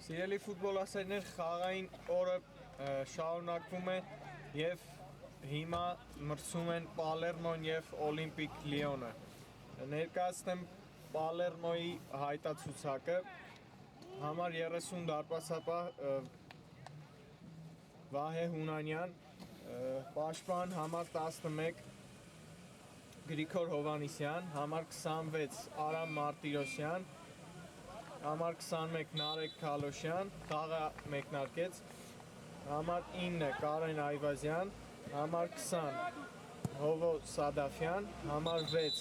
Սիրելի ֆուտբոլասերներ, խաղային օրը շարունակվում է և հիմա մրցում են Պալերմոն և Օլիմպիկ Լիոնը։ Ներկայացնեմ Պալերմոյի հայտացուցակը, համար 30 դարպասապահ Վահե Հունանյան, պաշտպան համար 11 Գրիգոր Հովհաննիսյան, համար 26 Արամ Մարտիրոսյան, համար 21 Նարեկ Քալոշյան, խաղը մեկնարկեց, համար 9 Կարեն Այվազյան, համար 20 Հովո Սադաֆյան, համար 6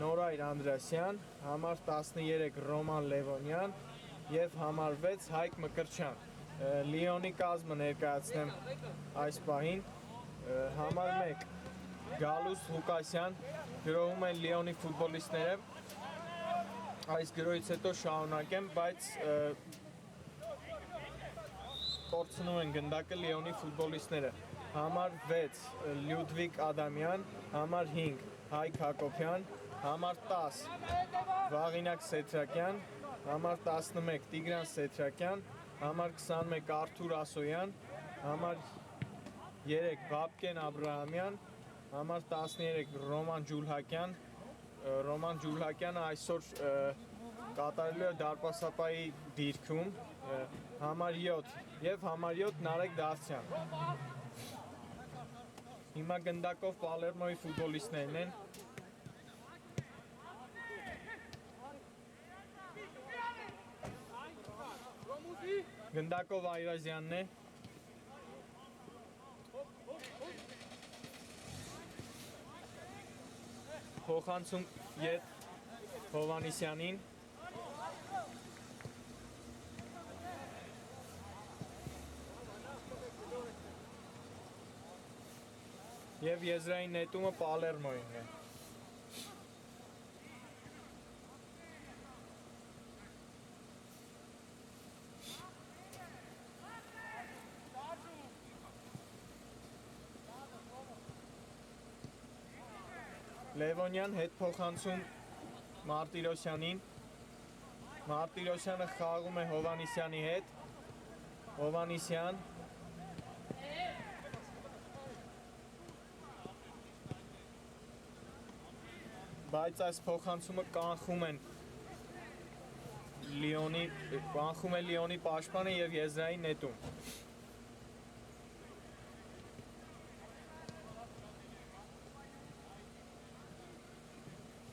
Նորայր Անդրասյան, համար 13 Ռոման Լևոնյան և համար 6 Հայկ Մկրտչյան։ Լիոնի կազմը ներկայացնեմ այս պահին, համար 1 Գալուստ Ղուկասյան, գրոհում են Լիոնի ֆուտբոլիստները, այս գրոյից հետո շարունակեմ, բայց կորցնում են գնդակը Լիոնի ֆուտբոլիստները, համար 6 Լյուդվիգ Ադամյան, համար 5 Հայկ Հակոբյան, համար 10 Վաղինակ Սեթրակյան, համար 11 Տիգրան Սեթրակյան, համար 21 Արթուր Ասոյան, համար 3 Վապկեն Աբրահամյան, համար 13 Ռոման Ջուլհակյանը այսօր կատարելու է դարպասապահի դիրքում, համար 7 և համար 7 Նարեկ Դավթյան։ Հիմա գնդակով Պալերմոյի ֆուտբոլիստներն են։ Գնդակով Այվազյանն է։ Փոխանցում ետ Հովհաննիսյանին։ Եվ եզրային նետումը Պալերմոյին է։ Լևոնյան հետ փոխանցում Մարտիրոսյանին, Մարտիրոսյանը խաղում է Հովհաննիսյանի հետ, Հովհաննիսյան, բայց այս փոխանցումը կանխում է Լիոնի պաշտպանը և եզրային նետում։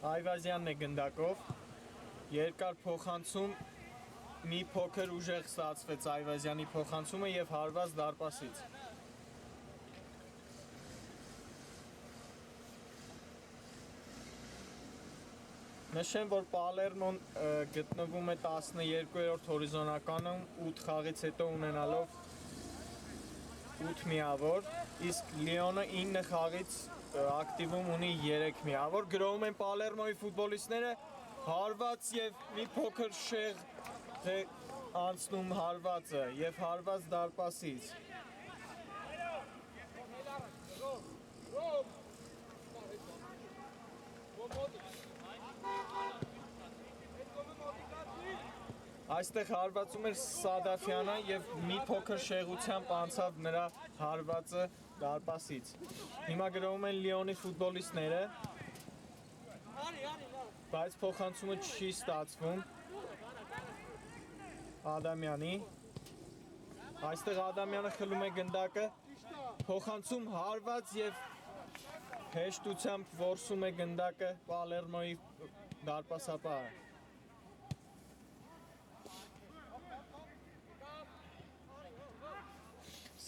Այվազյանն է գնդակով, երկար փոխանցում, մի փոքր ուժեղ ստացվեց Այվազյանի փոխանցումը և հարված դարպասից։ Նշեմ, որ Պալերմոն գտնվում է 12-րդ հորիզոնականում 8 խաղից հետո ունենալով 8 միավոր, իսկ Լիոնը 9 խաղից ակտիվում ունի 3 միավոր, գրոհում են Պալերմոյի ֆուտբոլիստները, հարված և մի փոքր շեղ է անցնում հարվածը և հարված դարպասից։ Այստեղ հարվածում էր Սադաֆյանը և մի փոքր շեղությամբ անցավ նրա հարվածը դարպասից։ Հիմա գրոհում են Լիոնի ֆուտբոլիստները, բայց փոխանցումը չի ստացվում Ադամյանի։ Այստեղ Ադամյանը խլում է գնդակը, փոխանցում հարված և հեշտությամբ որսում է գնդակը Պալերմոյի դարպասապահը։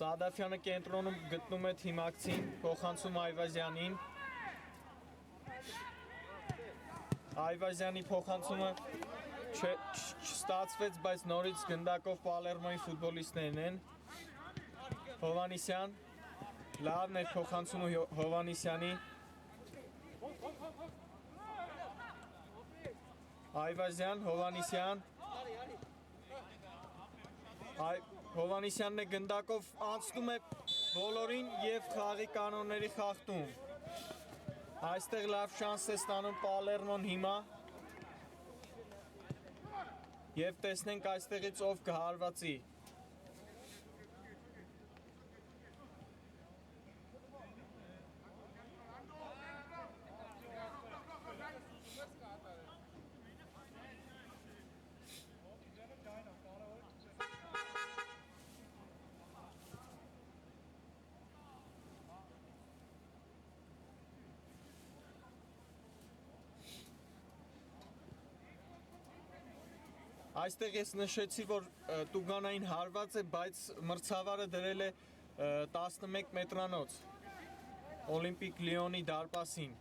Սադաֆյանը կենտրոնում գտնում է թիմակցին, փոխանցում Այվազյանին։ Այվազյանի փոխանցումը չստացվեց, բայց նորից գնդակով Պալերմոյի ֆուտբոլիստներն են։ Հովանիսյան, լավն էր փոխանցումը Հովանիսյանի։ Այվազյան, Հովանիսյան։ Հովանիսյանն է գնդակով անցնում է բոլորին և խաղի կանոնների խախտում։ Այստեղ լավ շանս է ստանում Պալերմոն հիմա։ Եվ տեսնենք այստեղից ով կհարվածի։ Այստեղ ես նշեցի, որ Տուգանային հարված է, բայց մրցավարը դրել է 11 մետրանոց Օլիմպիկ Լիոնի դարպասին։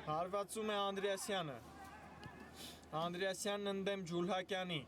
Հարվածում է Անդրեասյանը։ Անդրեասյանն ընդդեմ Ջուլհակյանի։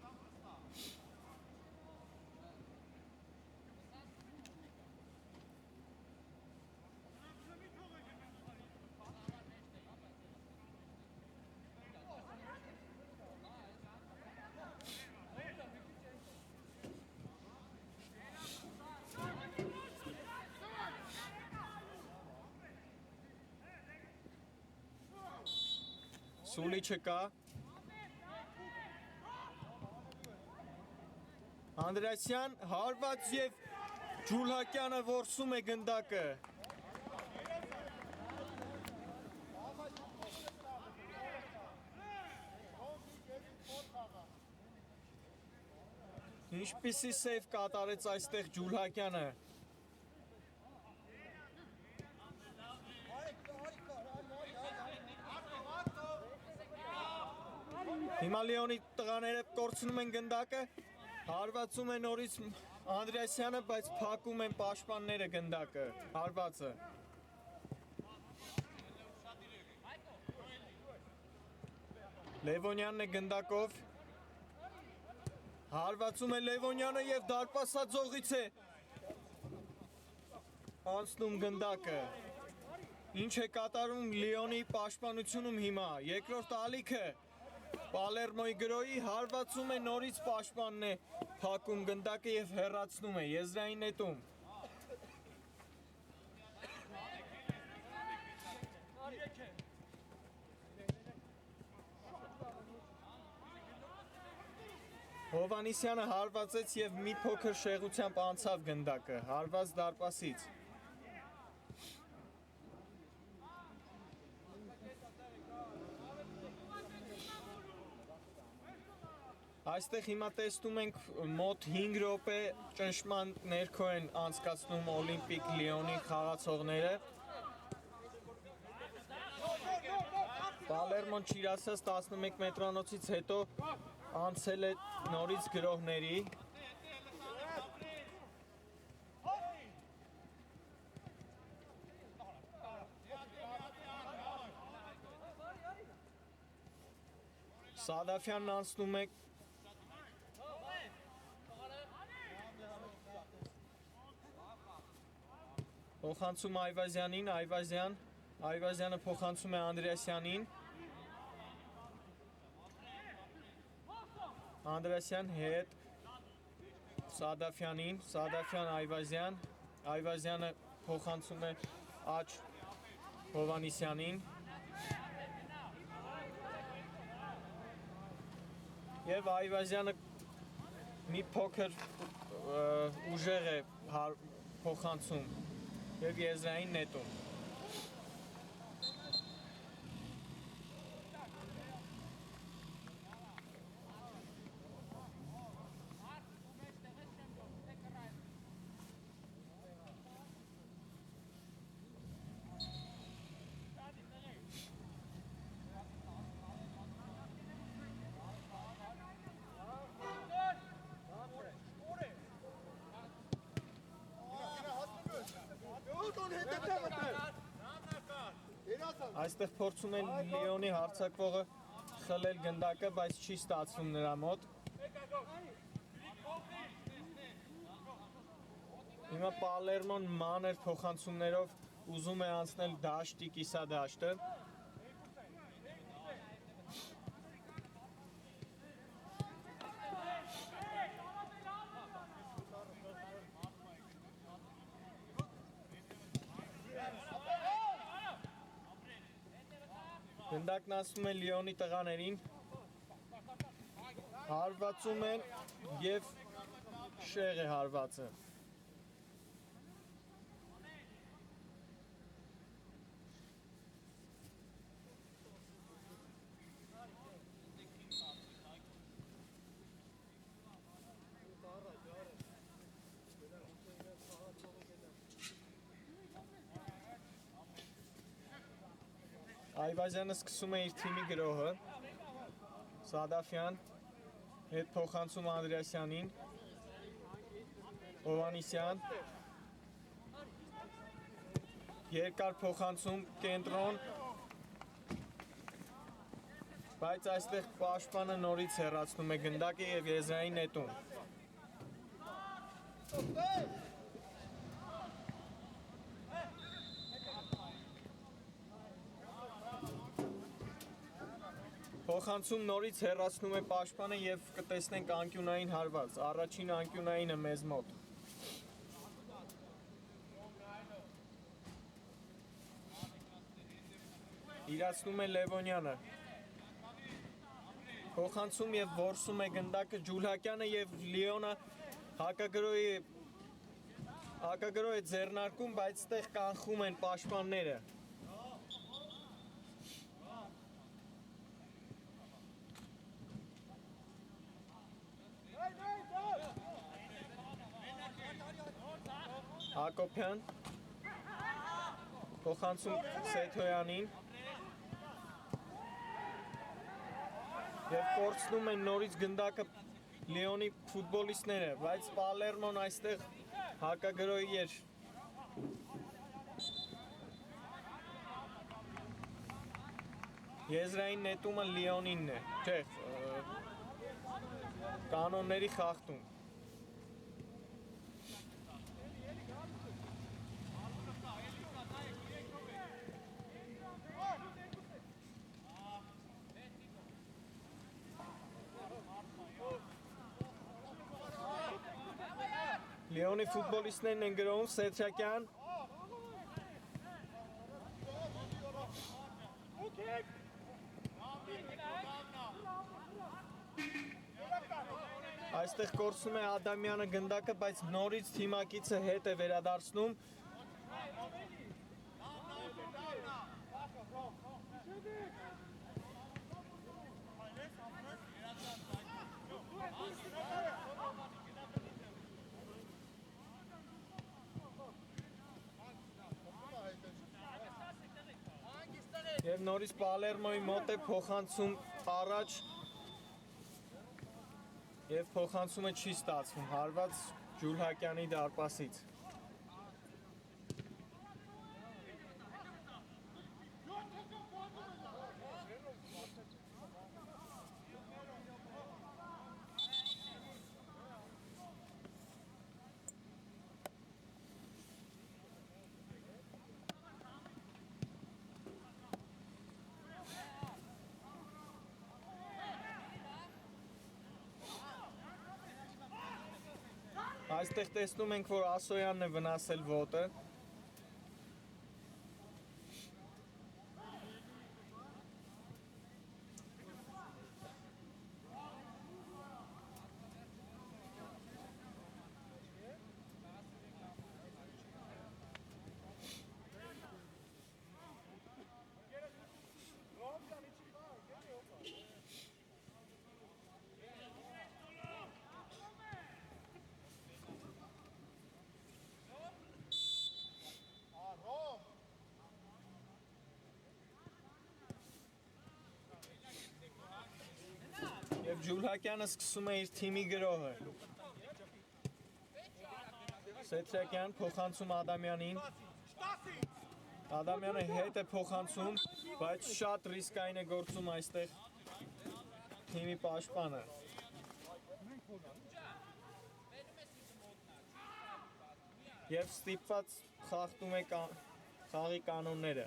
Սուլի չկա։ Անդրեասյան հարված և Ջուլհակյանը որսում է գնդակը։ Ինչպիսի սև կատարեց այստեղ Ջուլհակյանը։ Հիմա Լիոնի տղաները կորցնում են գնդակը, հարվածում է նորից Անդրեասյանը, բայց փակում են պաշտպանները գնդակը, հարվածը։ Լևոնյանն է գնդակով, հարվածում է Լևոնյանը և դարպասաձողից է անցնում գնդակը։ Ինչ է կատարում Լիոնի պաշտպանությունում հիմա, երկրորդ ալիքը Պալերմոյի գրոյի հարվածում է նորից պաշտպանն է փակում գնդակը և հեռացնում է եզրային նետում։ Հովանիսյանը հարվածեց և մի փոքր շեղությամբ անցավ գնդակը, հարված դարպասից։ Այստեղ հիմա տեսնում ենք մոտ 5 րոպե ճնշման ներքո են անցկացնում Օլիմպիկ Լիոնի խաղացողները։ Պալերմոն Չիրասյաց 11 մետրանոցից հետո անցել է նորից գրողների։ Սադաֆյանն անցնում է փոխանցում Այվազյանին, Այվազյանը փոխանցում է Անդրեասյանին։ Անդրեասյան հետ Սադաֆյանին, Սադաֆյան Այվազյան, Այվազյանը փոխանցում է Աջ Հովանիսյանին։ Եվ Այվազյանը մի փոքր ուժեղ է փոխանցում և եզրային նետում։ Այստեղ փորձում են Լիոնի հարձակվողը խլել գնդակը, բայց չի ստացվում նրա մոտ։ Հիմա Պալերմոն մանր փոխանցումներով ուզում է անցնել դաշտի կիսադաշտը։ Գնդակն անցնում է Լիոնի տղաներին, հարվածում են և շեղ է հարվածը։ Այվազյանը սկսում է իր թիմի գրոհը, Սադաֆյան, հետ փոխանցում Անդրեասյանին, Հովանիսյան, երկար փոխանցում կենտրոն, բայց այստեղ պաշտպանը նորից հեռացնում է գնդակը և եզրային նետում։ Փոխանցում նորից հեռացնում է պաշտպանը և կտեսնենք անկյունային հարված, առաջին անկյունայինը մեզ մոտ։ Իրացնում է Լևոնյանը։ Փոխանցում և որսում է գնդակը Ջուլհակյանը և Լիոնը հակագրոհ է ձեռնարկում, բայց ստեղ կանխում են պաշտպանները։ Հակոբյան, փոխանցում Սեթոյանին և կորցնում են նորից գնդակը Լիոնի ֆուտբոլիստները, բայց Պալերմոն այստեղ հակագրոհի էր։ Եզրային նետումը Լիոնինն է, չէ, կանոնների խախտում։ Լիոնի ֆուտբոլիստներն են գրոհում, Սեթրակյան, այստեղ կորցնում է Ադամյանը գնդակը, բայց նորից թիմակիցը հետ է վերադարձնում։ Եվ նորից Պալերմոյի մոտ է փոխանցում առաջ և փոխանցումը չի ստացվում, հարված Ջուլհակյանի դարպասից։ Այստեղ տեսնում ենք, որ Ասոյանն է վնասել ոտը։ Եվ Ջուլհակյանը սկսում է իր թիմի գրոհը։ Սեթրակյան փոխանցում Ադամյանին, Ադամյանը հետ է փոխանցում, բայց շատ ռիսկային է գործում այստեղ թիմի պաշտպանը։ Եվ ստիպված խախտում է խաղի կանոնները։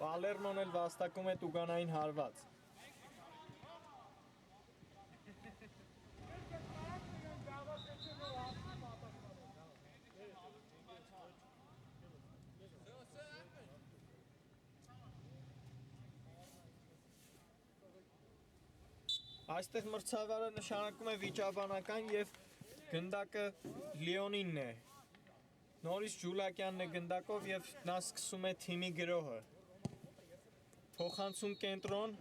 Պալերմոն էլ վաստակում է տուգանային հարված։ Այստեղ մրցավարը նշանակում է վիճաբանական և գնդակը Լիոնինն է։ Նորից Ջուլակյանն է գնդակով և նա սկսում է թիմի գրոհը։ Փոխանցում կենտրոն,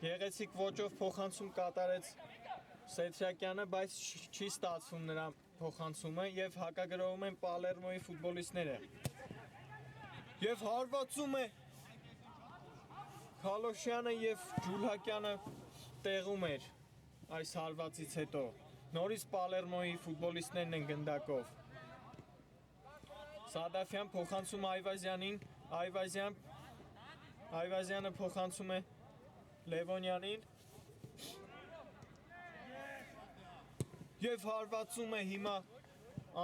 գեղեցիկ ոճով փոխանցում կատարեց Սեթրակյանը, բայց չի ստացվում նրա փոխանցումը և հակագրոհում են Պալերմոյի ֆուտբոլիստները։ Եվ հարվածում է Քալոշյանը և Ջուլակյանը տեղում էր այս հարվածից հետո։ Նորից Պալերմոյի ֆուտբոլիստներն են գնդակով։ Սադաֆյան փոխանցում Այվազյանին, Այվազյանը փոխանցում է Լևոնյանին և հարվածում է հիմա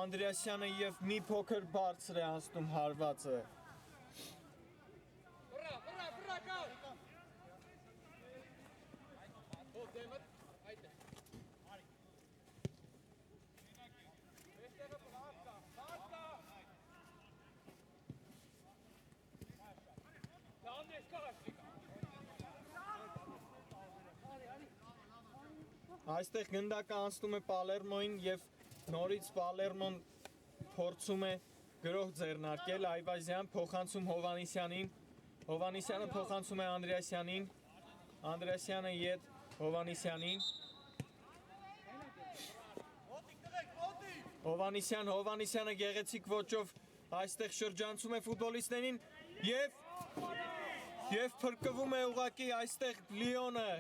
Անդրեասյանը և մի փոքր բարձր է անցնում հարվածը։ Այստեղ գնդակը անցնում է Պալերմոյին և նորից Պալերմոն փորձում է գրոհ ձեռնարկել, Այվազյան փոխանցում Հովանիսյանին, Հովանիսյանը փոխանցում է Անդրեասյանին, Անդրեասյանը ետ Հովանիսյանին, Հովանիսյանը գեղեցիկ ոճով այստեղ շրջանցում է ֆուտբոլիստներին և փրկվում է ուղղակի այստեղ Լիոնը։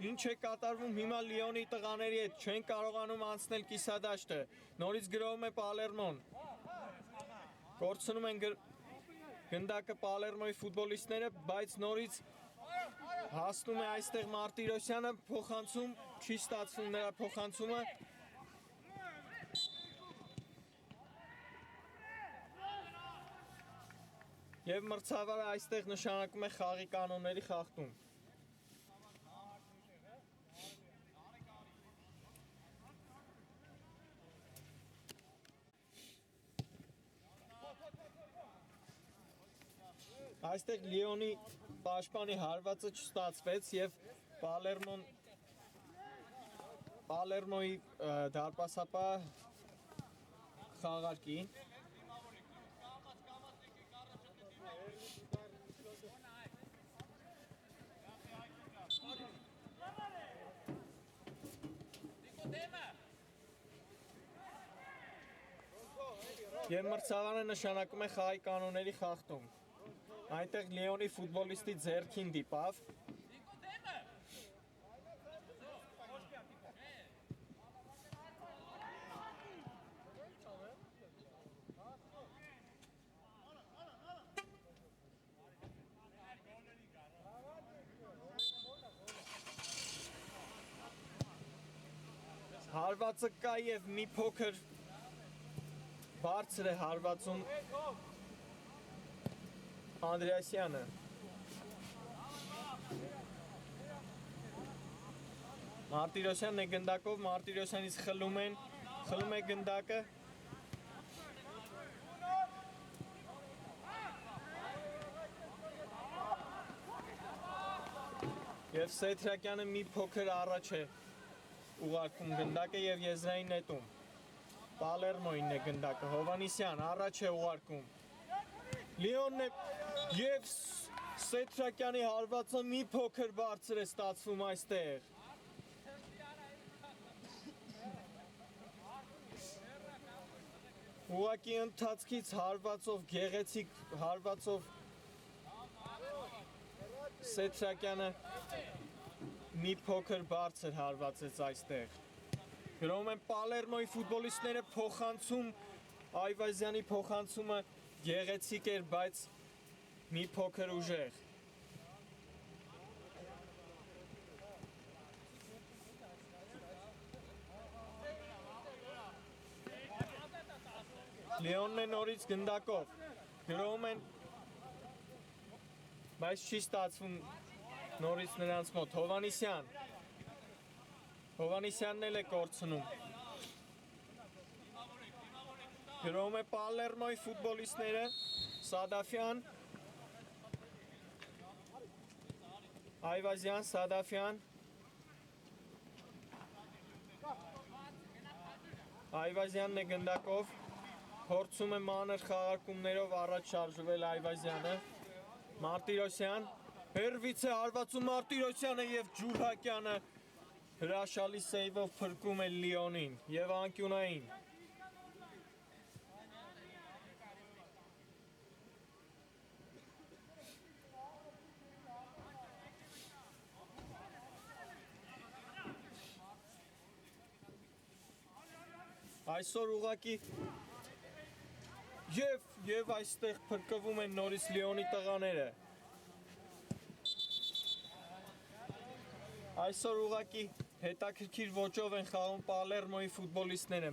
Ինչ է կատարվում հիմա Լիոնի տղաների հետ, չեն կարողանում անցնել կիսադաշտը, նորից գրոհում է Պալերմոն, կորցնում են գնդակը Պալերմոյի ֆուտբոլիստները, բայց նորից հասնում է այստեղ Մարտիրոսյանը, փոխանցում, չի ստացվում նրա փոխանցումը, և մրցավարը այստեղ նշանակում է խաղի կանոնների խախտում։ Այստեղ Լիոնի պաշտպանի հարվածը չստացվեց և Պալերմոյի դարպասապահ խաղարկի։ Եվ մրցավարը նշանակում է խաղի կանոնների խախտում։ Այնտեղ Լիոնի ֆուտբոլիստի ձեռքին դիպավ։ Հարվածը կա և մի փոքր բարձր է հարվածում Անդրեասյանը։ Մարտիրոսյանն է գնդակով, Մարտիրոսյանից խլում է գնդակը։ Եվ Սեթրակյանը մի փոքր առաջ է ուղարկում գնդակը և եզրային նետում։ Պալերմոյին է գնդակը, Հովանիսյան առաջ է ուղարկում։ Լիոնն է և Սեթրակյանի հարվածը մի փոքր բարձր է ստացվում այստեղ։ Ուղղակի ընթացքից հարվածով, գեղեցիկ հարվածով Սեթրակյանը մի փոքր բարձր հարվածեց այստեղ։ Գրում են Պալերմոյի ֆուտբոլիստները փոխանցում, Այվազյանի փոխանցումը գեղեցիկ էր, բայց մի փոքր ուժեղ։ Լեոնն է նորից գնդակով, գրում են, բայց չի ստացվում նորից նրանց մոտ, Հովանիսյանն էլ է կորցնում։ Գրում է Պալերմոյի ֆուտբոլիստները, Սադաֆյան, Այվազյան, Սադաֆյան, Այվազյանն է գնդակով, փորձում է մանր խաղարկումներով առաջ շարժվել Այվազյանը, Մարտիրոսյան, հերվից է հարվածում Մարտիրոսյանը և Ջուլհակյանը հրաշալի սեյվով փրկում է Լիոնին և անկյունային։ Այսօր ուղղակի և այստեղ փրկվում են նորից Լիոնի տղաները։ Այսօր ուղղակի հետաքրքիր ոճով են խաղում Պալերմոյի ֆուտբոլիստները,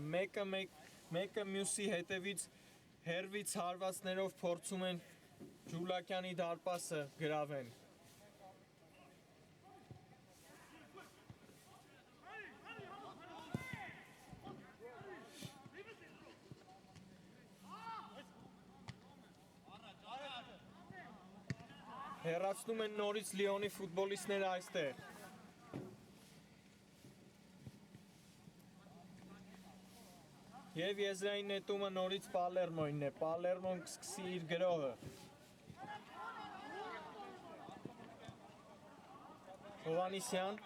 մեկը մյուսի հետևից հերվից հարվածներով փորձում են Ջուլակյանի դարպասը գրավեն։ Հեռացնում են նորից Լիոնի ֆուտբոլիստները այստեղ։ Եվ եզրային նետումը նորից Պալերմոյին է, Պալերմոն կսկսի իր գրոհը։ Հովանիսյան,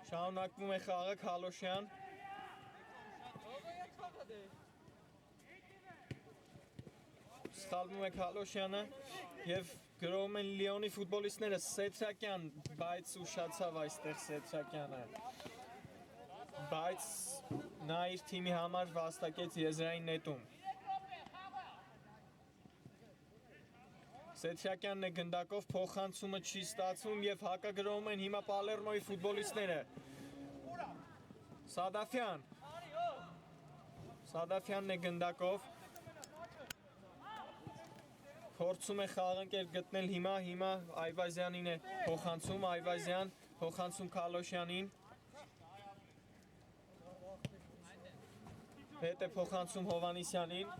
շարունակվում է խաղը, Քալոշյան։ Սխալվում է Քալոշյանը և գրոհում են Լիոնի ֆուտբոլիստները, Սեթրակյան, բայց ուշացավ այստեղ Սեթրակյանը, բայց նա իր թիմի համար վաստակեց եզրային նետում։ Սեթրակյանն է գնդակով, փոխանցումը չի ստացվում և հակագրոհում են հիմա Պալերմոյի ֆուտբոլիստները։ Սադաֆյանն է գնդակով, փորձում է խաղընկեր գտնել հիմա Այվազյանին է փոխանցում, Այվազյան փոխանցում Քալոշյանին, հետ է փոխանցում Հովանիսյանին,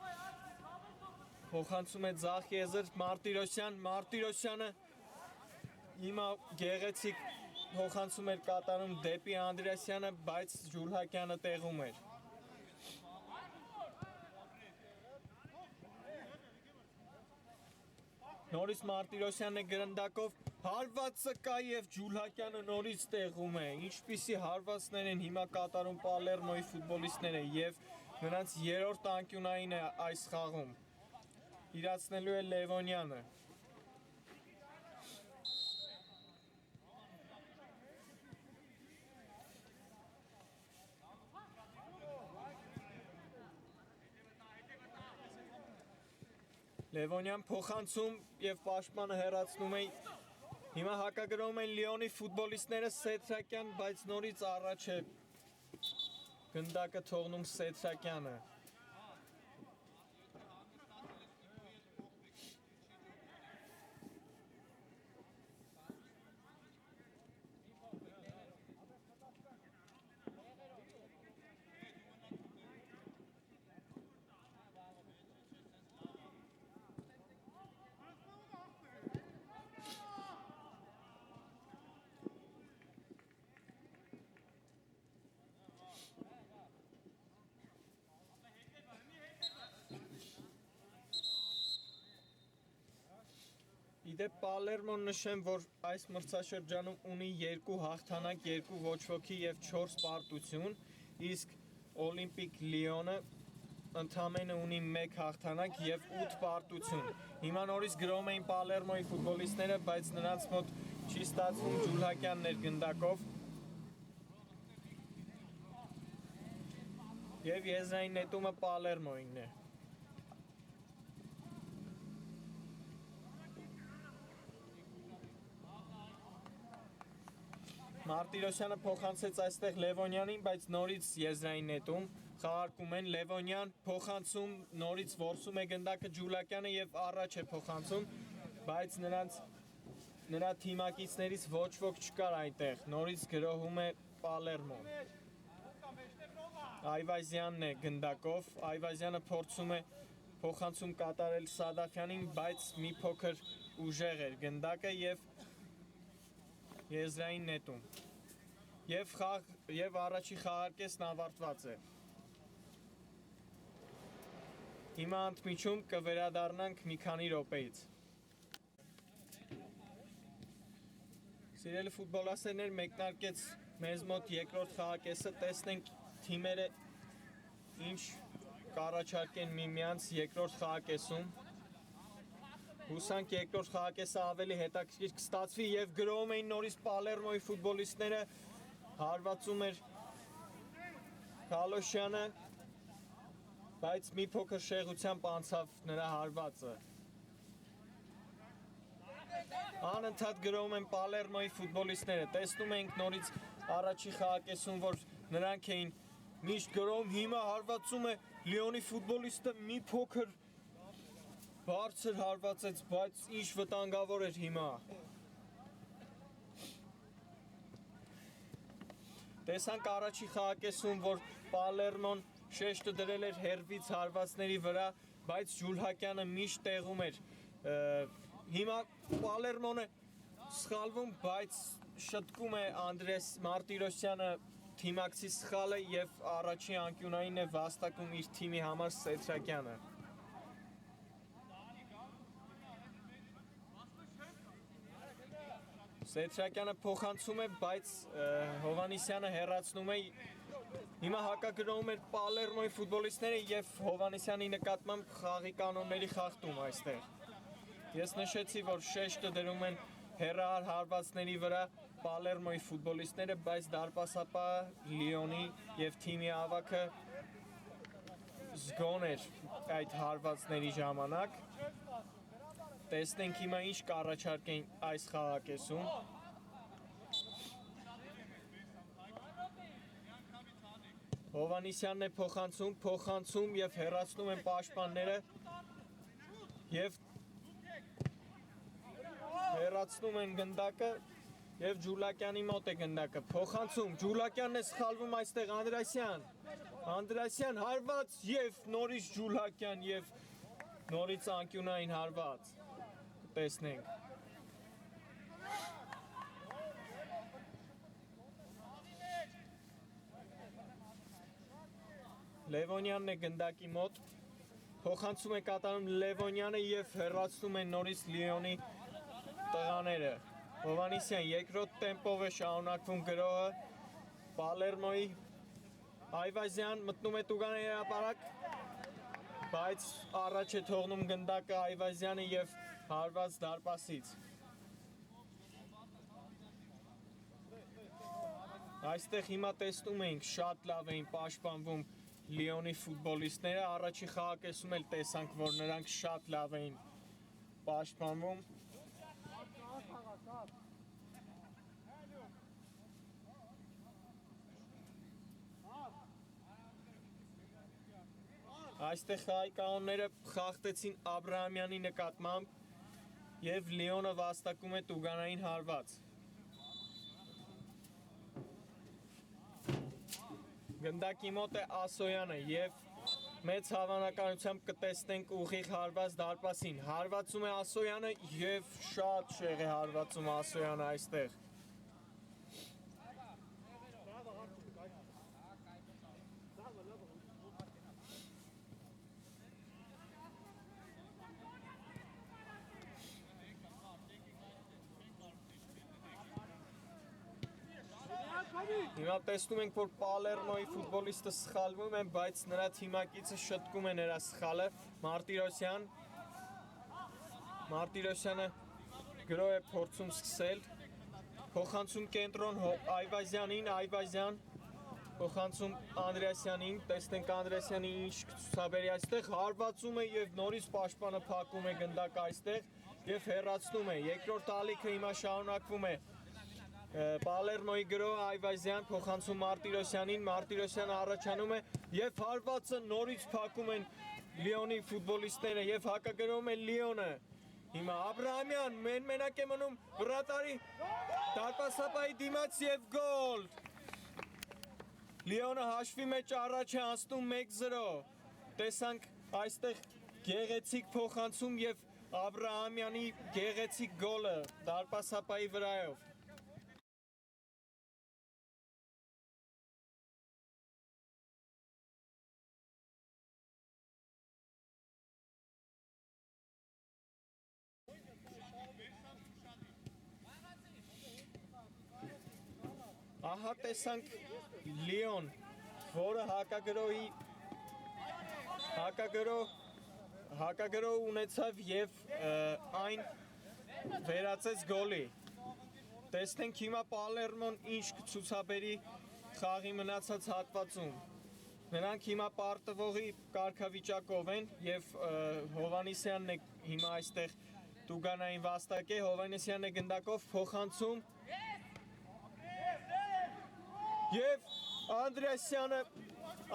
փոխանցում է ձախ եզր, Մարտիրոսյանը հիմա գեղեցիկ փոխանցում էր կատարում դեպի Անդրեասյանը, բայց Ջուլհակյանը տեղում էր։ Նորից Մարտիրոսյանն է գնդակով, հարվածը կա և Ջուլհակյանը նորից տեղում է, ինչպիսի հարվածներ են հիմա կատարում Պալերմոյի ֆուտբոլիստները և նրանց երրորդ անկյունային է այս խաղում, իրացնելու է Լևոնյանը։ Լևոնյան փոխանցում և պաշտպանը հեռացնում է, հիմա հակագրոհում են Լիոնի ֆուտբոլիստները, Սեթրակյան, բայց նորից առաջ է գնդակը թողնում Սեթրակյանը։ Իդեպ Պալերմոն նշեմ, որ այս մրցաշրջանում ունի 2 հաղթանակ, 2 ոչ ոքի և 4 պարտություն, իսկ Օլիմպիկ Լիոնը ընդամենը ունի 1 հաղթանակ եւ 8 պարտություն։ Հիմա նորից գրոհում էին Պալերմոյի ֆուտբոլիստները, բայց նրանց մոտ չի ստացվում Ջուլհակյանն էր գնդակով։ Եվ եզրային նետումը Պալերմոյինն է։ Մարտիրոսյանը փոխանցեց այստեղ Լևոնյանին, բայց նորից եզրային նետում խաղարկում են Լևոնյան փոխանցում, նորից որսում է գնդակը Ջուլհակյանը եւ առաջ է փոխանցում, բայց նրա թիմակիցներից ոչ ոք չկար այնտեղ, նորից գրոհում է Պալերմոն։ Այվազյանն է գնդակով, Այվազյանը փորձում է փոխանցում կատարել Սադաֆյանին, բայց մի փոքր ուժեղ էր գնդակը եւ եզրային նետում։ Եվ առաջի խաղարկեսն ավարտված է։ Հիմա ընդմիջում կվերադառնանք մի քանի րոպեից։ Սիրելի ֆուտբոլասերներ, մեկնարկեց մեզ մոտ երկրորդ խաղարկեսը, տեսնենք թիմերը ինչ կառաջարկեն միմյանց երկրորդ խաղարկեսում։ Հուսանք երկրորդ խաղարկեսը ավելի հետաքրքիր կստացվի եւ գրոհում էին նորից Պալերմոյի ֆուտբոլիստները, հարվածում էր Քալոշյանը, բայց մի փոքր շեղությամբ անցավ նրա հարվածը։ Անընդհատ գրոհում են Պալերմոյի ֆուտբոլիստները, տեսնում ենք նորից առաջի խաղարկեսում, որ նրանք էին միշտ գրոհում, հիմա հարվածում է Լիոնի ֆուտբոլիստը, մի փոքր բարձր հարվածեց, բայց ինչ վտանգավոր էր հիմա։ Տեսանք առաջի խաղարկեսում, որ Պալերմոն շեշտը դրել էր հերվից հարվածների վրա, բայց Ջուլհակյանը միշտ տեղում էր։ Հիմա Պալերմոնը սխալվում, բայց շտկում է Անդրես Մարտիրոսյանը թիմակցի սխալը եւ առաջի անկյունային է վաստակում իր թիմի համար Սեթրակյանը։ Սեթրակյանը փոխանցում է, բայց Հովանիսյանը հեռացնում է։ Հիմա հակագրոհում էր Պալերմոյի ֆուտբոլիստները եւ Հովանիսյանի նկատմամբ խաղի կանոնների խախտում այստեղ։ Ես նշեցի, որ շեշտը դրում են հեռահար հարվածների վրա Պալերմոյի ֆուտբոլիստները, բայց դարպասապահ Լիոնի եւ թիմի ավագը զգոն էր այդ հարվածների ժամանակ։ Տեսնենք հիմա ինչ կառաջարկեն այս խաղարկեսում։ Հովանիսյանն է փոխանցում եւ հեռացնում են պաշտպանները եւ հեռացնում են գնդակը եւ Ջուլհակյանի մոտ է գնդակը։ Փոխանցում, Ջուլհակյանն է սխալվում այստեղ, Անդրասյան հարված եւ նորից Ջուլհակյան եւ նորից անկյունային հարված։ Տեսնենք։ Լևոնյանն է գնդակի մոտ, փոխանցում է կատարում Լևոնյանը եւ հեռացնում են նորից Լիոնի տղաները։ Հովանիսյան երկրորդ տեմպով է շարունակվում գրոհը Պալերմոյի։ Այվազյան մտնում է Տուգանի հրապարակ, բայց առաջ է թողնում գնդակը Այվազյանը եւ հարված դարպասից։ Այստեղ հիմա տեսնում ենք շատ լավ էին պաշտպանվում Լիոնի ֆուտբոլիստները, առաջի խաղարկեսում էլ տեսանք, որ նրանք շատ լավ էին պաշտպանվում։ Այստեղ խաղի կանոնները խախտեցին Աբրահամյանի նկատմամբ եւ Լիոնը վաստակում է Տուգանային հարված։ Գնդակի մոտ է Ասոյանը եւ մեծ հավանականությամբ կտեսնենք ուղիղ հարված դարպասին։ Հարվածում է Ասոյանը եւ շատ շեղ է հարվածում Ասոյանը այստեղ։ Հիմա տեսնում ենք, որ Պալերմոյի ֆուտբոլիստը սխալվում է, բայց նրա թիմակիցը շտկում է նրա սխալը։ Մարտիրոսյանը գրոհ է փորձում սկսել։ Փոխանցում կենտրոն Այվազյանին, Այվազյան փոխանցում Անդրեասյանին, տեսնենք Անդրեասյանի ինչ ցուցաբերի այստեղ, հարվածում է եւ նորից պաշտպանը փակում է գնդակ այստեղ եւ հեռացնում է։ Երկրորդ ալիքը հիմա շարունակվում է։ Պալերմոյի գրոհը Այվազյան փոխանցում Մարտիրոսյանին, Մարտիրոսյանը առաջանում է եւ հարվածը նորից փակում են Լիոնի ֆուտբոլիստները եւ հակագրում է Լիոնը։ Հիմա Աբրահամյան մենակ է մնում վրատարի դարպասապայի դիմաց եւ գոլ։ Լիոնը հաշվի մեջ առաջ է անցնում 1-0։ Տեսանք այստեղ գեղեցիկ փոխանցում եւ Աբրահամյանի գեղեցիկ գոլը դարպասապայի վրայով։ Ահա տեսանք Լիոն, որը հակագրոհ ունեցավ եւ այն վերածեց գոլի։ Տեսնենք հիմա Պալերմոն ինչ կցուցաբերի խաղի մնացած հատվածում։ Նրանք հիմա պարտվողի կարգավիճակով են եւ Հովանեսյանն է հիմա այստեղ տուգանային վաստակ է, Հովանեսյանն է գնդակով փոխանցում եւ Անդրեասյանը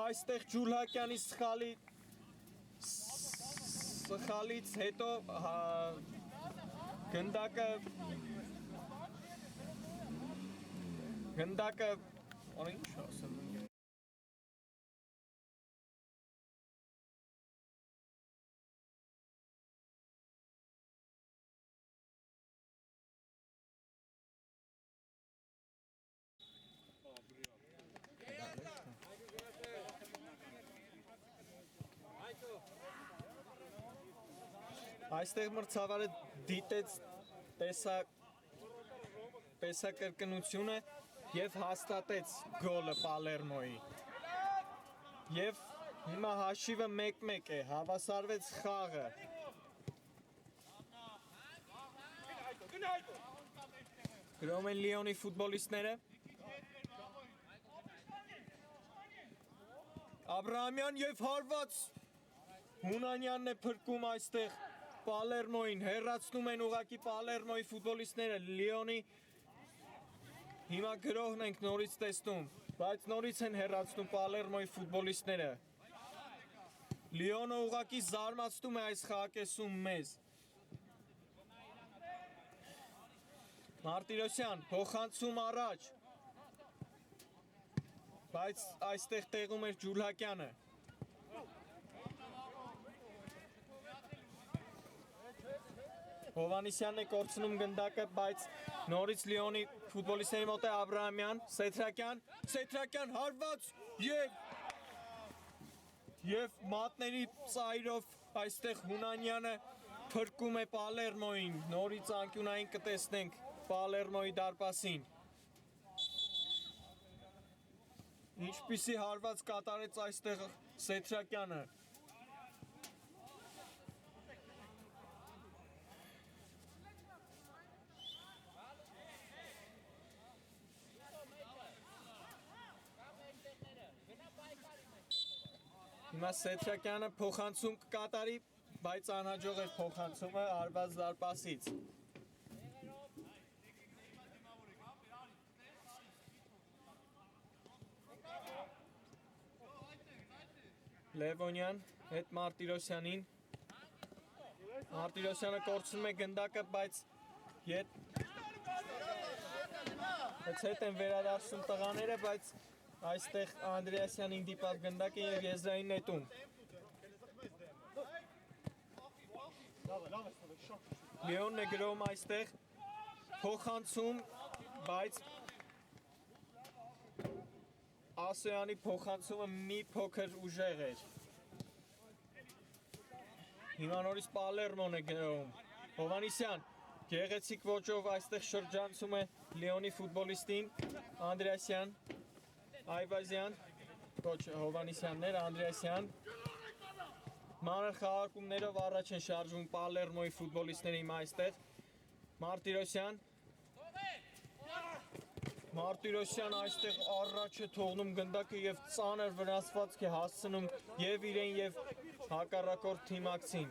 այստեղ Ջուլհակյանի սխալից հետո գնդակը ինչ ասեմ Այստեղ մրցավարը դիտեց տեսակրկնությունը եւ հաստատեց գոլը Պալերմոյի։ Եվ հիմա հաշիվը 1-1 է, հավասարվեց խաղը։ Գրոհում են Լիոնի ֆուտբոլիստները։ Աբրահամյան եւ հարված Հունանյանն է փրկում այստեղ Պալերմոյին, հեռացնում են ուղակի Պալերմոյի ֆուտբոլիստները, Լիոնի հիմա գրոհն ենք նորից տեսնում, բայց նորից են հեռացնում Պալերմոյի ֆուտբոլիստները։ Լիոնը ուղակի զարմացնում է այս խաղակեսում մեզ։ Մարտիրոսյան, փոխանցում առաջ, բայց այստեղ տեղում էր Ջուլհակյանը։ Հովանեսյանն է կորցնում գնդակը, բայց նորից Լիոնի ֆուտբոլիստների մոտ է Աբրահամյան, Սեթրակյան հարված եւ մատների ծայրով այստեղ Հունանյանը փրկում է Պալերմոյին, նորից անկյունային կտեսնենք Պալերմոյի դարպասին։ Ինչպիսի հարված կատարեց այստեղ Սեթրակյանը։ Հիմա Սեթրակյանը փոխանցում կկատարի, բայց անհաջող էր փոխանցումը արված դարպասից։ Լևոնյան հետ Մարտիրոսյանին։ Մարտիրոսյանը կորցնում է գնդակը, բայց հետ են վերադարձում տղաները, բայց այստեղ Անդրեասյանին դիպավ գնդակը եւ եզրային նետում։ Լիոնն է գրոհում այստեղ, փոխանցում, բայց Ասոյանի փոխանցումը մի փոքր ուժեղ էր։ Հիմա նորից Պալերմոն է գրոհում։ Հովանեսյան, Գեղեցիկ ոճով այստեղ շրջանցում է Լիոնի ֆուտբոլիստին Անդրեասյան, Այվազյան, ոչ Հովանիսյաններ, Անդրեասյան։ Մանր խաղարկումներով առաջ են շարժվում Պալերմոյի ֆուտբոլիստները հիմա այստեղ։ Մարտիրոսյան այստեղ առաջ է թողնում գնդակը եւ ծանր վնասվածք է հասցնում եւ իրեն եւ հակառակորդ թիմակցին։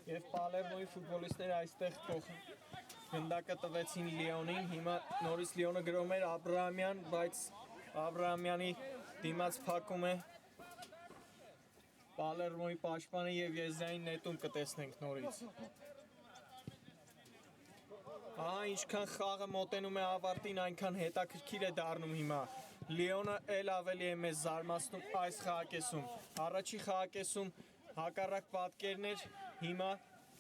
Եվ Պալերմոյի ֆուտբոլիստները այստեղ գնդակը տվեցին Լիոնին, հիմա նորից Լիոնը գրում էր Աբրահամյան, բայց Աբրահամյանի դիմաց փակում է Պալերմոյի պաշտպանը եւ եզրային նետում կտեսնենք նորից։ Ահա ինչքան խաղը մոտենում է ավարտին, այնքան հետաքրքիր է դառնում հիմա։ Լիոնը էլ ավելի է մեզ զարմացնում այս խաղակեսում։ Առաջի խաղակեսում հակառակ պատկերներ, հիմա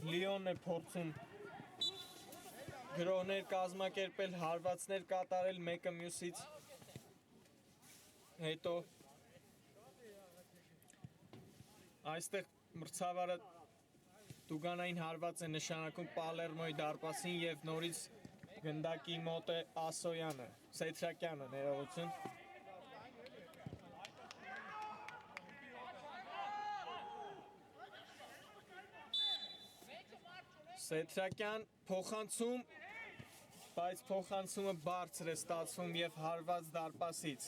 Լիոնն է փորձում գրոհներ կազմակերպել, հարվածներ կատարել մեկը մյուսից հետո այստեղ մրցավարը տուգանային հարված է նշանակում Պալերմոյի դարպասին եւ նորից գնդակի մոտ է Ասոյանը, Սեթրակյանը, ներողություն։ Սեթրակյան փոխանցում, բայց փոխանցումը բարձր է ստացվում եւ հարված դարպասից։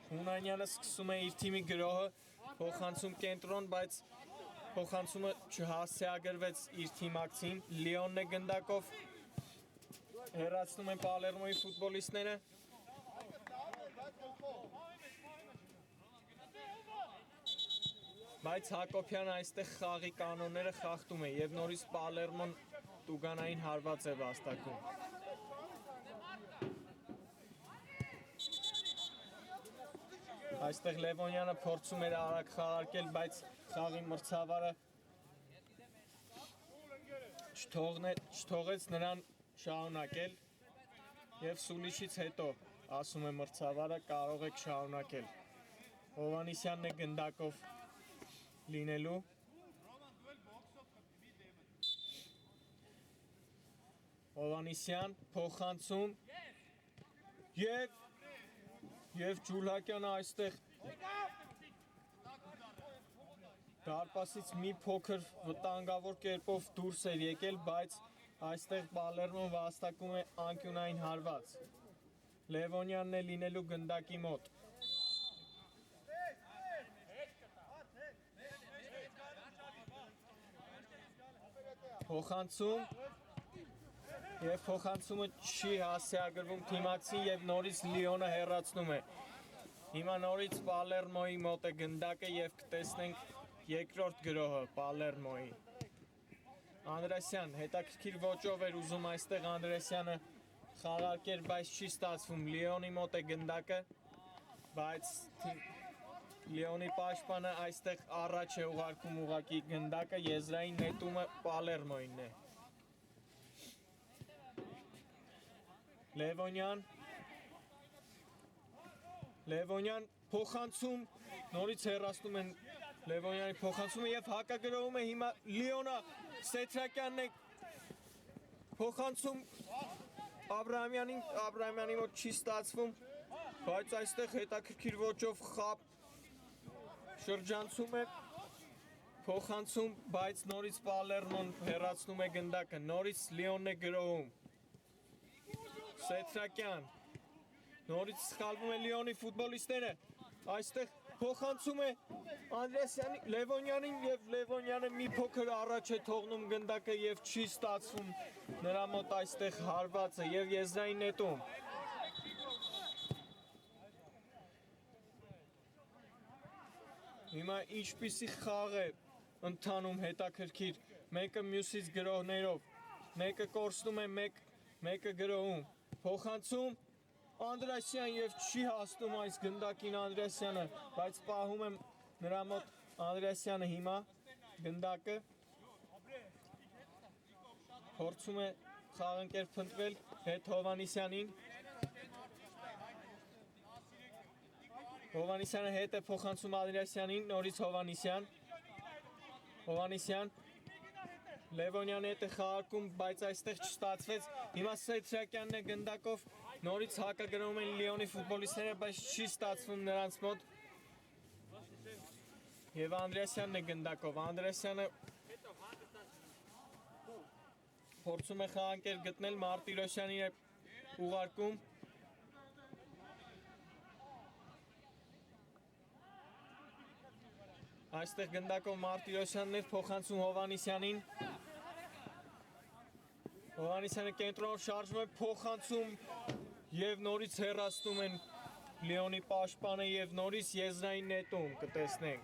Հունանյանը սկսում է իր թիմի գրոհը, փոխանցում կենտրոն, բայց փոխանցումը չհասցեագրվեց իր թիմակցին։ Լիոնն է գնդակով հեռացնում են Պալերմոյի ֆուտբոլիստները։ Բայց Հակոբյանը այստեղ խաղի կանոնները խախտում է եւ նորից Պալերմոն տուգանային հարված է վաստակում։ Այստեղ Լևոնյանը փորձում էր արագ խաղարկել, բայց խաղի մրցավարը չթողեց նրան շարունակել եւ Սուլիչից հետո, ասում է մրցավարը, կարող եք շարունակել։ Հովանիսյանն է գնդակով լինելու։ Հովանիսյան փոխանցում եւ Ջուլհակյանը այստեղ դարպասից մի փոքր վտանգավոր կերպով դուրս էր եկել, բայց այստեղ Պալերմոն վաստակում է անկյունային հարված։ Լևոնյանն է լինելու գնդակի մոտ։ Փոխանցում եւ փոխանցումը չի հասցեագրվում թիմակցին եւ նորից Լիոնը հեռացնում է։ Հիմա նորից Պալերմոյի մոտ է գնդակը եւ կտեսնենք երկրորդ գրոհը Պալերմոյի։ Անդրեասյան հետաքրքիր ոճով էր ուզում այստեղ Անդրեասյանը խաղարկել, բայց չի ստացվում։ Լիոնի մոտ է գնդակը, բայց Լիոնի պաշտպանը այստեղ առաջ է ուղարկում ուղակի գնդակը, եզրային նետումը Պալերմոյին է։ Լևոնյան փոխանցում, նորից հեռացնում են Լևոնյանի փոխանցումը եւ հակագրովում է հիմա Լիոնը, Սեթրակյանն է փոխանցում Աբրահամյանի մոտ չի ստացվում, բայց այստեղ հետաքրքիր ոճով խապ շրջանցում է, փոխանցում, բայց նորից Պալերմոն հեռացնում է գնդակը, նորից Լիոնն է գրոհում։ Սեթրակյան, նորից սխալվում է Լիոնի ֆուտբոլիստները, այստեղ փոխանցում է Անդրեասյանի Լևոնյանին եւ Լևոնյանը մի փոքր առաջ է թողնում գնդակը եւ չի ստացվում նրա մոտ այստեղ հարվածը եւ եզրային նետում։ Հիմա ինչպիսի խաղ է ընթանում հետաքրքիր, մեկը մյուսից գրողներով, մեկը կորցնում է, մեկը գրոհում, փոխանցում Անդրեասյան եւ չի հասնում այս գնդակին Անդրեասյանը, բայց պահում եմ նրա մոտ Անդրեասյանը հիմա գնդակը փորձում է խաղընկեր փնտրվել հետ Հովանիսյանին Հովանիսյանը հետ է փոխանցում Անդրեասյանին, նորից Հովանիսյան Լևոնյանի հետ է խաղարկում, բայց այստեղ չստացվեց։ Հիմա Սեյթրակյանն է գնդակով, նորից հակագրում են Լիոնի ֆուտբոլիստները, բայց չի ստացվում նրանց մոտ։ Եվ Անդրեասյանն է գնդակով։ Անդրեասյանը փորձում է խաղանկեր գտնել, Մարտիրոսյանին է ուղարկում։ Այստեղ գնդակով Մարտիրոսյանն էր փոխանցում Հովանիսյանին։ Հովանիսյանը կենտրոնով շարժվում է, փոխանցում եւ նորից հեռացնում են Լիոնի պաշտպանը եւ նորից եզրային նետում կտեսնենք։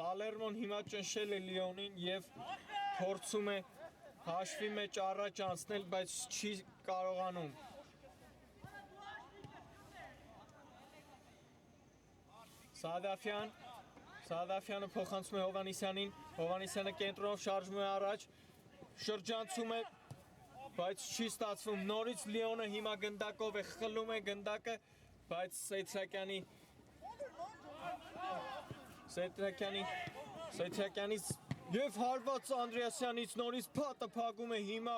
Պալերմոն հիմա ճնշել է Լիոնին եւ փորձում է հաշվի մեջ առաջ անցնել, բայց չի կարողանում։ Սադաֆյանը փոխանցում է Հովանիսյանին, Հովանիսյանը կենտրոնով շարժվում է առաջ, շրջանցում է, բայց չի ստացվում, նորից Լիոնը հիմա գնդակով է, խլում է գնդակը, բայց Սեյթրակյանից և հարված Անդրեասյանից նորից փատը փակում է հիմա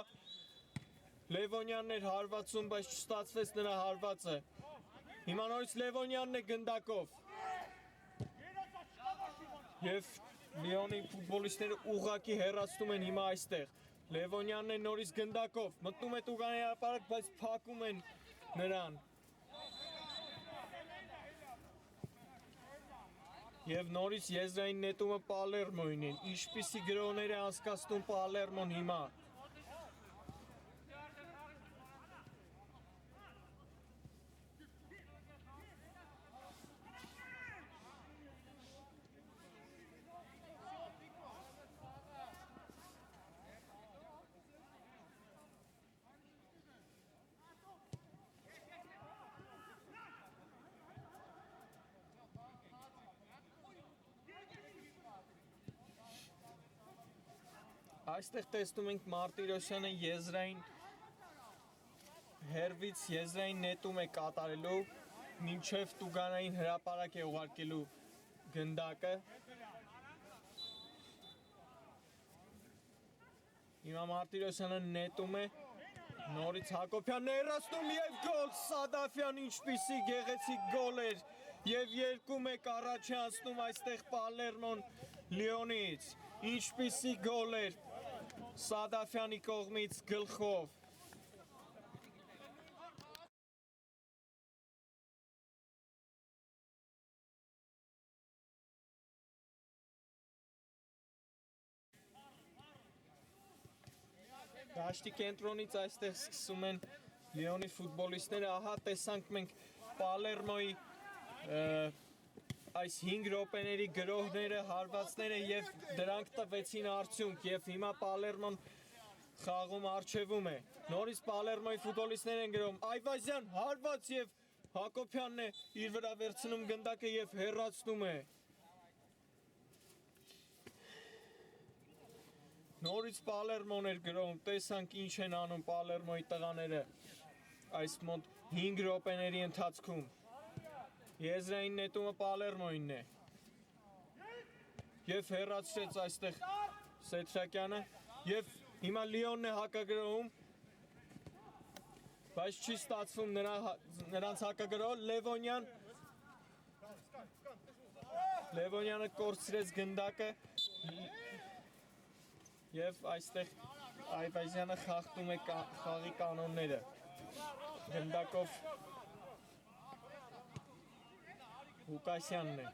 Լևոնյանն էր հարվածում, բայց չստացվեց նրա հարվածը։ Հիմա նորից Լևոնյանն է գնդակով։ Եվ Լիոնի ֆուտբոլիստները ուղղակի հեռացնում են հիմա այստեղ։ Լևոնյանն է նորից գնդակով, մտնում է Տուգանի հրապարակ, բայց փակում են նրան։ Եվ նորից եզրային նետումը Պալերմոյին են, ինչպիսի գրողներ է անցկացնում Պալերմոն հիմա։ Այստեղ տեսնում ենք Մարտիրոսյանը եզրային հերվից եզրային նետում է կատարելու, մինչև Տուգանային հրապարակ է ուղարկելու գնդակը։ Հիմա Մարտիրոսյանը նետում է, նորից Հակոբյանն է հեռացնում և գոլ, Սադաֆյան ինչպիսի գեղեցիկ գոլ էր և 2-1 առաջ է անցնում այստեղ Պալերմոն Լիոնից, ինչպիսի գոլ էր Սադաֆյանի կողմից գլխով։ Դաշտի կենտրոնից այստեղ սկսում են Լիոնի ֆուտբոլիստները, ահա տեսանք մենք Պալերմոյի այս 5 րոպեների գրողները, հարվածները և դրանք տվեցին արդյունք և հիմա Պալերմոն խաղում առջևում է։ Նորից Պալերմոյի ֆուտբոլիստներ են գրում, Այվազյան հարված և Հակոբյանն է իր վրա վերցնում գնդակը և հեռացնում է։ Նորից Պալերմոն էր գրում, տեսանք ինչ են անում Պալերմոյի տղաները այս մոտ 5 րոպեների ընթացքում։ Եզրային նետումը Պալերմոյինն է։ Եվ հեռացրեց այստեղ Սեյթրակյանը և հիմա Լիոնն է հակագրում, բայց չի ստացվում նրանց հակագրով, Լևոնյանը կորցրեց գնդակը և այստեղ Այվազյանը խախտում է խաղի կանոնները, գնդակով Ղուկասյանն է։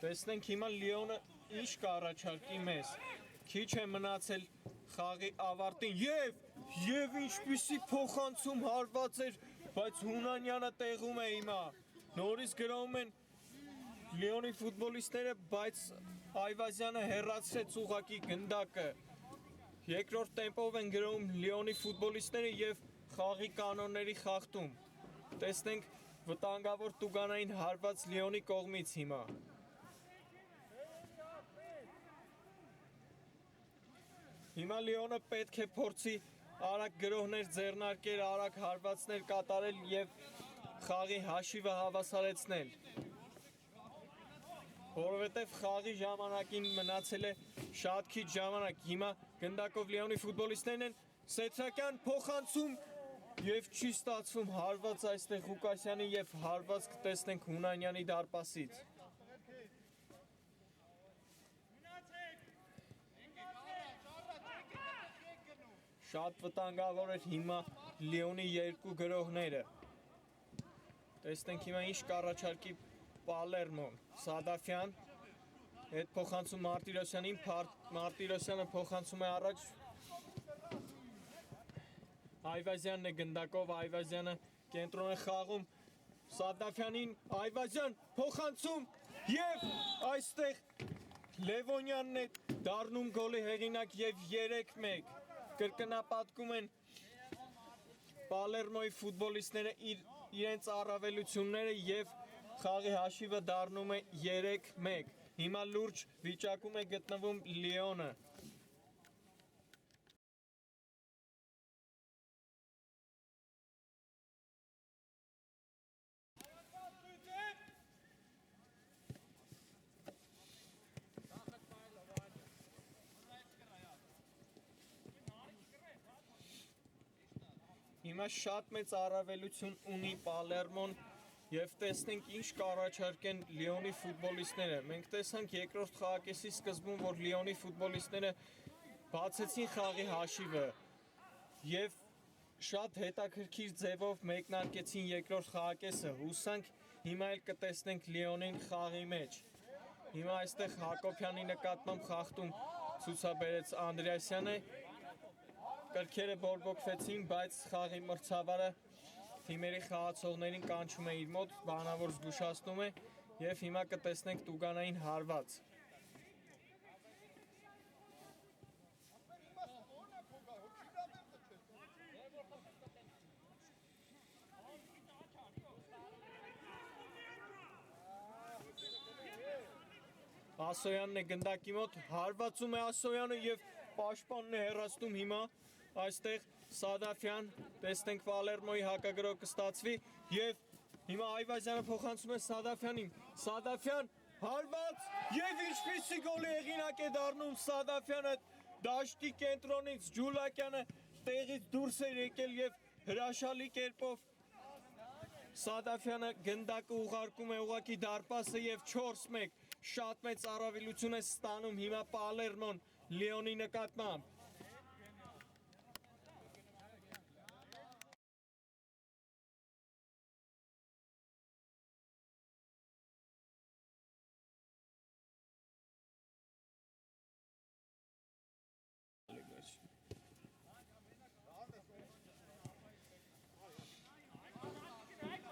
Տեսնենք հիմա Լիոնը ինչ կառաջարկի մեզ։ Քիչ է մնացել խաղի ավարտին եւ ինչպիսի փոխանցում հարված էր, բայց Հունանյանը տեղում է հիմա։ Նորից գրովում են Լիոնի ֆուտբոլիստները, բայց Այվազյանը հեռացրեց ուղակի գնդակը։ Երկրորդ տեմպով են գրովում Լիոնի ֆուտբոլիստները եւ խաղի կանոնների խախտում։ Տեսնենք վտանգավոր տուգանային հարված Լիոնի կողմից հիմա։ Հիմա Լիոնը պետք է փորձի արագ գրոհներ ձեռնարկել, արագ հարվածներ կատարել եւ խաղի հաշիվը հավասարեցնել։ Որովհետեւ խաղի ժամանակին մնացել է շատ քիչ ժամանակ։ Հիմա գնդակով Լիոնի ֆուտբոլիստներն են, Սեթրակյան փոխանցում եւ չի ստացվում հարված այստեղ Ղուկասյանի եւ հարված կտեսնենք Հունանյանի դարպասից։ Շատ վտանգավոր էր հիմա Լիոնի երկու գրողները։ Տեսնենք հիմա ինչ կառաջարկի Պալերմոն։ Սադաֆյան հետ փոխանցում Մարտիրոսյանին, Մարտիրոսյանը փոխանցում է առաջ։ Այվազյանն է գնդակով, Այվազյանը կենտրոն է խաղում Սադաֆյանին, Այվազյան փոխանցում եւ այստեղ Լևոնյանն է դառնում գոլի հեղինակ եւ 3-1 կրկնապատկում են Պալերմոյի ֆուտբոլիստները իրենց առավելությունները եւ խաղի հաշիվը դառնում է 3-1։ Հիմա լուրջ վիճակում է գտնվում Լիոնը։ Հիմա շատ մեծ առավելություն ունի Պալերմոն եւ տեսնենք ինչ կառաջարկեն Լիոնի ֆուտբոլիստները։ Մենք տեսանք երկրորդ խաղակեսի սկզբում, որ Լիոնի ֆուտբոլիստները բացեցին խաղի հաշիվը եւ շատ հետաքրքիր ձևով մեկնարկեցին երկրորդ խաղակեսը։ Հուսանք հիմա էլ կտեսնենք Լիոնին խաղի մեջ։ Հիմա այստեղ Հակոբյանի նկատմամբ խախտում ցուցաբերեց Անդրեասյանը։ Կրքերը բորբոքվեցին, բայց խաղի մրցավարը թիմերի խաղացողներին կանչում է իր մոտ, բանավոր զգուշացնում է եւ հիմա կտեսնենք տուգանային հարված։ Ասոյանն է գնդակի մոտ, հարվածում է Ասոյանը եւ պաշտպանն է հեռացնում հիմա այստեղ Սադաֆյան, տեսնենք Պալերմոյի հակագրոհ կստացվի եւ հիմա Այվազյանը փոխանցում է Սադաֆյանին, Սադաֆյան հարված եւ ինչպիսի գոլի հեղինակ է դառնում Սադաֆյանը դաշտի կենտրոնից Ջուլակյանը տեղից դուրս է եկել եւ հրաշալի կերպով Սադաֆյանը գնդակը ուղարկում է ուղակի դարպասը եւ 4-1 շատ մեծ առավելություն է ստանում հիմա Պալերմոն Լիոնի նկատմամբ։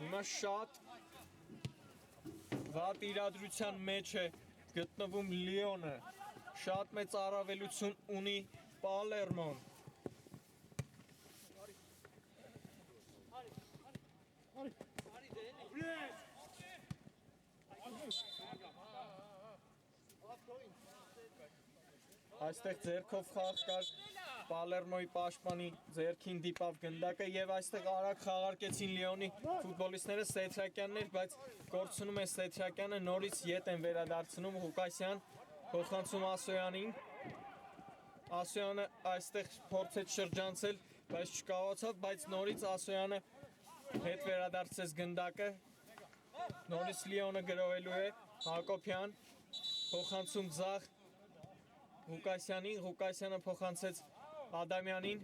Հիմա շատ վատ իրադրության մեջ է գտնվում Լիոնը, շատ մեծ առավելություն ունի Պալերմոն։ Այստեղ ձեռքով խաղ կար Պալերմոյի պաշտպանի ձեռքին դիպավ գնդակը եւ այստեղ արագ խաղարկեցին Լիոնի ֆուտբոլիստները Սեթրակյաններ, բայց կորցնում է Սեթրակյանը, նորից ետ են վերադարձնում Ղուկասյան, փոխանցում Ասոյանին։ Ասոյանը այստեղ փորձեց շրջանցել, բայց չկարողացավ, բայց նորից Ասոյանը հետ վերադարձեց գնդակը։ Նորից Լիոնը գրոհելու է Հակոբյան, փոխանցում ձախ Ղուկասյանին, Ղուկասյանը փոխանցեց Ադամյանին,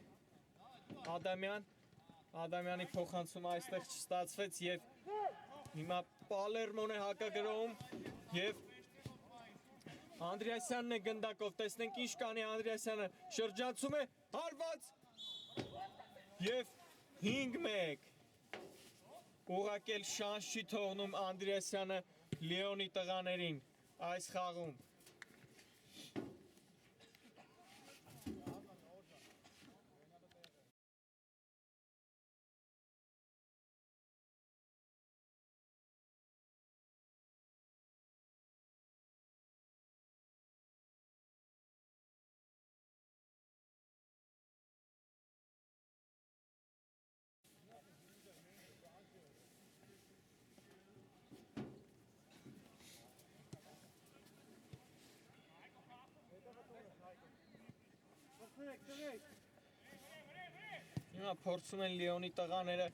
Ադամյանի փոխանցումը այստեղ չստացվեց եւ հիմա Պալերմոն է հակագրոհում եւ Անդրեասյանն է գնդակով, տեսնենք ինչ կանի Անդրեասյանը, շրջանցում է, հարված և 5-1, ուղղակի շանս չի թողնում Անդրեասյանը Լիոնի տղաներին այս խաղում։ Հիմա փորձում են Լիոնի տղաները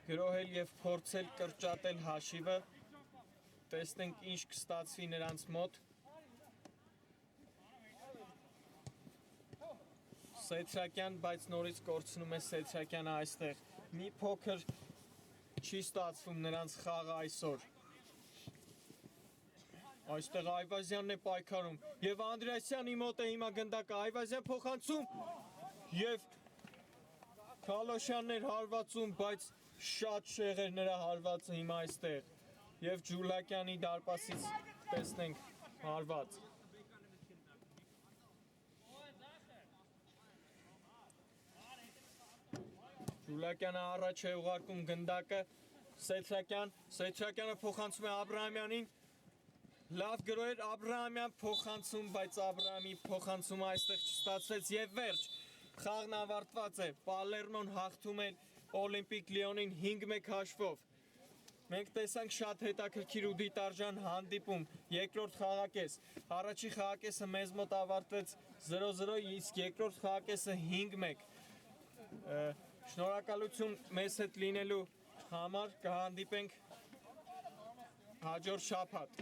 գրոհել և փորձել կրճատել հաշիվը, տեսնենք ինչ կստացվի նրանց մոտ։ Սեթրակյան, բայց նորից կորցնում է Սեթրակյանը այստեղ, մի փոքր չի ստացվում նրանց խաղը այսօր։ Այստեղ Այվազյանն է պայքարում և Անդրեասյանի մոտ է հիմա գնդակը, Այվազյան փոխանցում և Քալոշյանն էր հարվածում, բայց շատ շեղ էր նրա հարվածը հիմա այստեղ և Ջուլակյանի դարպասից տեսնենք հարված։ Ջուլակյանը առաջ է ուղարկում գնդակը, Սեթրակյանը փոխանցում է Աբրահամյանին, լավ գրոհ էր Աբրահամյան փոխանցում, բայց Աբրահամի փոխանցումը այստեղ չստացվեց և վերջ, խաղն ավարտված է, Պալերմոն հաղթում է Օլիմպիկ Լիոնին 5-1 հաշվով։ Մենք տեսանք շատ հետաքրքիր ու դիտարժան հանդիպում, երկրորդ խաղակես, առաջի խաղակեսը մեզ մոտ ավարտվեց 0-0, իսկ երկրորդ խաղակեսը 5-1։ Շնորհակալություն մեզ հետ լինելու համար, կհանդիպենք հաջորդ շաբաթ։